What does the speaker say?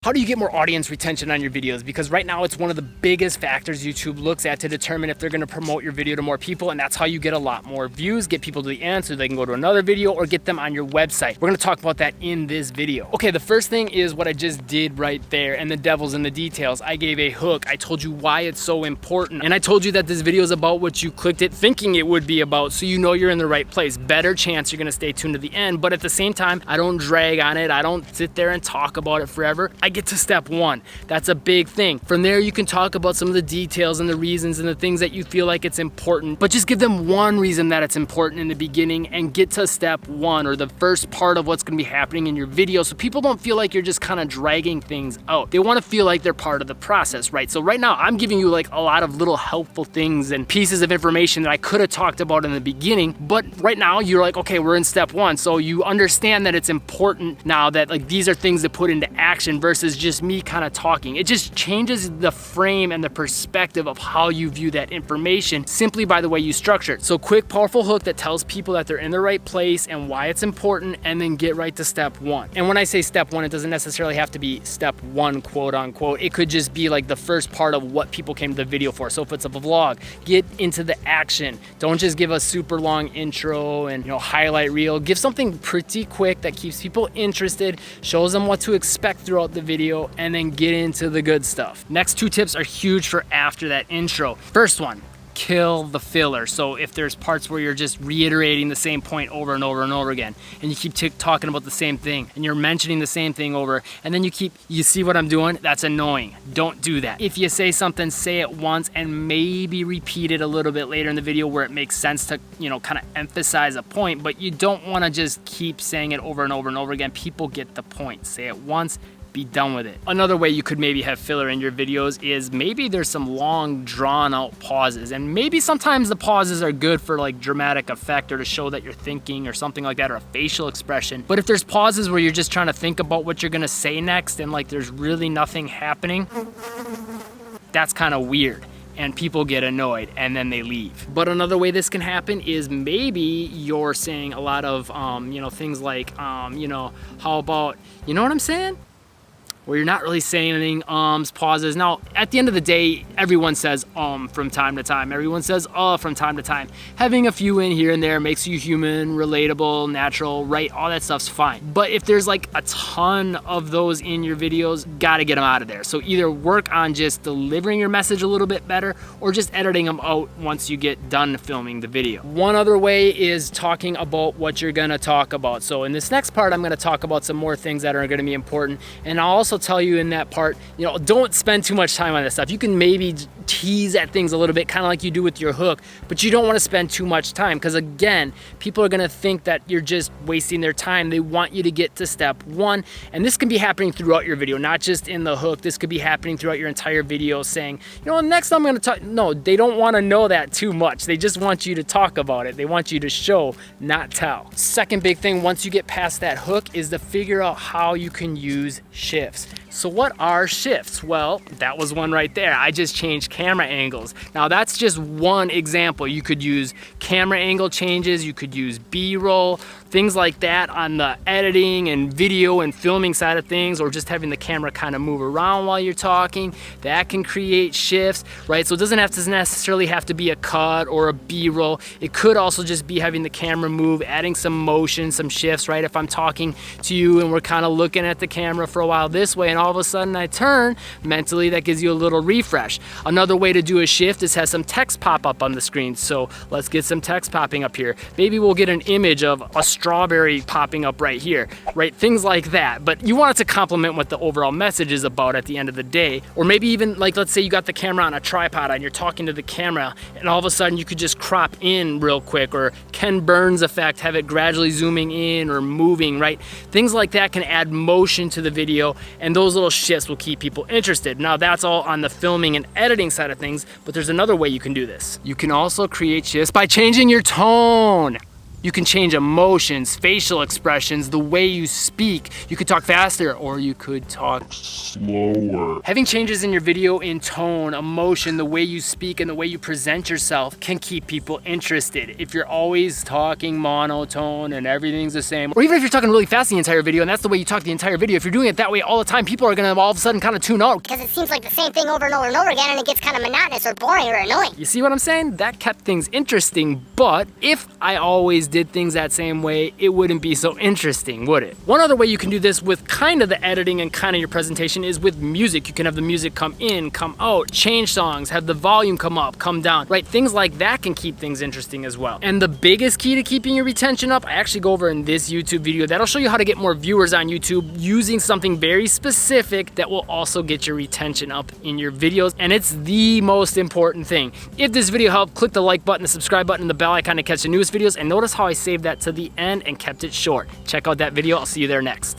How do you get more audience retention on your videos? Because right now it's one of the biggest factors YouTube looks at to determine if they're gonna promote your video to more people, and that's how you get a lot more views, get people to the end so they can go to another video or get them on your website. We're gonna talk about that in this video. Okay, the first thing is what I just did right there, and the devil's in the details. I gave a hook, I told you why it's so important, and I told you that this video is about what you clicked it thinking it would be about, so you know you're in the right place. Better chance you're gonna stay tuned to the end, but at the same time, I don't drag on it, I don't sit there and talk about it forever. I get to step one. That's a big thing. From there, you can talk about some of the details and the reasons and the things that you feel like it's important, but just give them one reason that it's important in the beginning and get to step one, or the first part of what's gonna be happening in your video, so people don't feel like you're just kind of dragging things out. They wanna feel like they're part of the process, right? So right now, I'm giving you like a lot of little helpful things and pieces of information that I could have talked about in the beginning, but right now you're like, okay, we're in step one, so you understand that it's important now that like these are things to put into action versus just me kind of talking. It just changes the frame and the perspective of how you view that information simply by the way you structure it. So quick, powerful hook that tells people that they're in the right place and why it's important, and then get right to step one. And when I say step one, it doesn't necessarily have to be step one, quote unquote. It could just be like the first part of what people came to the video for. So if it's a vlog, get into the action. Don't just give a super long intro and highlight reel. Give something pretty quick that keeps people interested, shows them what to expect throughout the video, and then get into the good stuff. Next two tips are huge for after that intro. First one, kill the filler. So if there's parts where you're just reiterating the same point over and over and over again, and you keep talking about the same thing, and you're mentioning the same thing over, and then you see what I'm doing? That's annoying. Don't do that. If you say something, say it once and maybe repeat it a little bit later in the video where it makes sense to, kind of emphasize a point, but you don't want to just keep saying it over and over and over again. People get the point. Say it once, be done with it. Another way you could maybe have filler in your videos is maybe there's some long drawn out pauses, and maybe sometimes the pauses are good for like dramatic effect or to show that you're thinking or something like that, or a facial expression. But if there's pauses where you're just trying to think about what you're gonna say next and like there's really nothing happening, that's kind of weird, and people get annoyed and then they leave. But another way this can happen is maybe you're saying a lot of things like how about, you know what I'm saying? Where you're not really saying anything, pauses. Now, at the end of the day, everyone says from time to time. Everyone says from time to time. Having a few in here and there makes you human, relatable, natural, right? All that stuff's fine. But if there's like a ton of those in your videos, gotta get them out of there. So either work on just delivering your message a little bit better, or just editing them out once you get done filming the video. One other way is talking about what you're gonna talk about. So in this next part, I'm gonna talk about some more things that are gonna be important, and I'll also tell you in that part, don't spend too much time on this stuff. You can maybe tease at things a little bit, kind of like you do with your hook, but you don't want to spend too much time, because again, people are going to think that you're just wasting their time. They want you to get to step one, and this can be happening throughout your video, not just in the hook. This could be happening throughout your entire video, saying, next I'm going to talk. No, they don't want to know that too much. They just want you to talk about it. They want you to show, not tell. Second big thing, once you get past that hook, is to figure out how you can use shifts. So what are shifts? Well, that was one right there. I just changed camera angles. Now that's just one example. You could use camera angle changes, you could use B-roll, things like that on the editing and video and filming side of things, or just having the camera kind of move around while you're talking. That can create shifts, right? So it doesn't have to necessarily have to be a cut or a B-roll. It could also just be having the camera move, adding some motion, some shifts, right? If I'm talking to you and we're kind of looking at the camera for a while this way, and all of a sudden I turn, mentally that gives you a little refresh. Another way to do a shift is have some text pop up on the screen. So let's get some text popping up here. Maybe we'll get an image of a strawberry popping up right here, right? Things like that. But you want it to complement what the overall message is about at the end of the day. Or maybe even like, let's say you got the camera on a tripod and you're talking to the camera, and all of a sudden you could just crop in real quick, or Ken Burns effect, have it gradually zooming in or moving, right? Things like that can add motion to the video, and those little shifts will keep people interested. Now that's all on the filming and editing side of things, but there's another way you can do this. You can also create shifts by changing your tone. You can change emotions, facial expressions, the way you speak. You could talk faster or you could talk slower. Having changes in your video in tone, emotion, the way you speak, and the way you present yourself can keep people interested. If you're always talking monotone and everything's the same, or even if you're talking really fast the entire video and that's the way you talk the entire video, if you're doing it that way all the time, people are gonna all of a sudden kind of tune out. Because it seems like the same thing over and over and over again, and it gets kind of monotonous or boring or annoying. You see what I'm saying? That kept things interesting, but if I always did things that same way, it wouldn't be so interesting, would it? One other way you can do this with kind of the editing and kind of your presentation is with music. You can have the music come in, come out, change songs, have the volume come up, come down, right? Things like that can keep things interesting as well. And the biggest key to keeping your retention up, I actually go over in this YouTube video that'll show you how to get more viewers on YouTube using something very specific that will also get your retention up in your videos. And it's the most important thing. If this video helped, click the like button, the subscribe button, and the bell icon to catch the newest videos. And notice how I saved that to the end and kept it short. Check out that video. I'll see you there next.